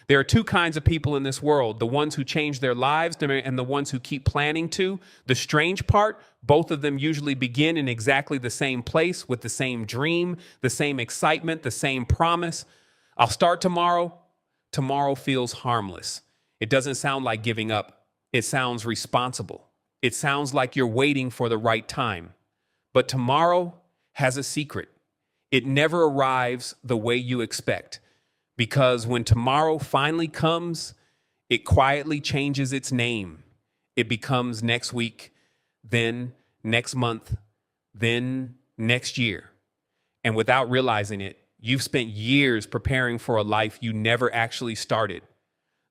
There are two kinds of people in this world: the ones who change their lives and the ones who keep planning to. The strange part, both of them usually begin in exactly the same place with the same dream, the same excitement, the same promise. I'll start tomorrow. Tomorrow feels harmless. It doesn't sound like giving up. It sounds responsible. It sounds like you're waiting for the right time. But tomorrow has a secret. It never arrives the way you expect, because when tomorrow finally comes, it quietly changes its name. It becomes next week, then next month, then next year. And without realizing it, you've spent years preparing for a life you never actually started.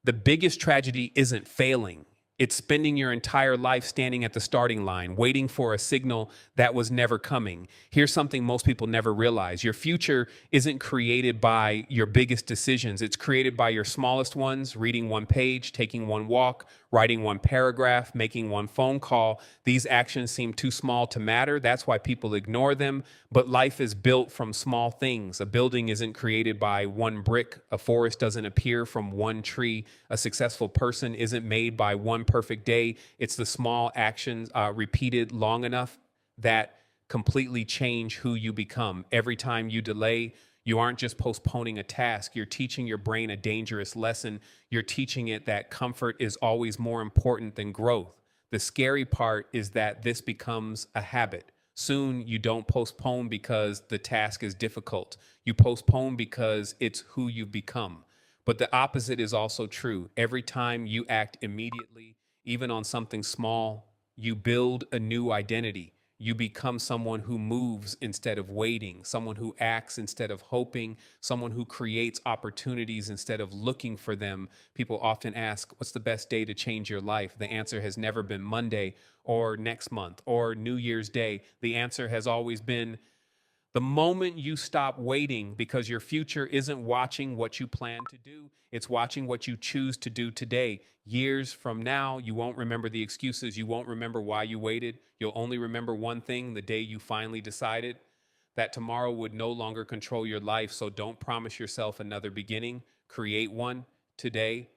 The biggest tragedy isn't failing. It's spending your entire life standing at the starting line, waiting for a signal that was never coming. Here's something most people never realize. Your future isn't created by your biggest decisions. It's created by your smallest ones: reading one page, taking one walk, writing one paragraph, making one phone call. These actions seem too small to matter. That's why people ignore them. But life is built from small things. A building isn't created by one brick. A forest doesn't appear from one tree. A successful person isn't made by one perfect day. It's the small actions repeated long enough that completely change who you become. Every time you delay, you aren't just postponing a task. You're teaching your brain a dangerous lesson. You're teaching it that comfort is always more important than growth. The scary part is that this becomes a habit. Soon you don't postpone because the task is difficult. You postpone because it's who you've become. But the opposite is also true. Every time you act immediately, even on something small, you build a new identity. You become someone who moves instead of waiting, someone who acts instead of hoping, someone who creates opportunities instead of looking for them. People often ask, what's the best day to change your life? The answer has never been Monday or next month or New Year's Day. The answer has always been the moment you stop waiting, because your future isn't watching what you plan to do. It's watching what you choose to do today. Years from now, you won't remember the excuses. You won't remember why you waited. You'll only remember one thing: the day you finally decided that tomorrow would no longer control your life. So don't promise yourself another beginning. Create one today.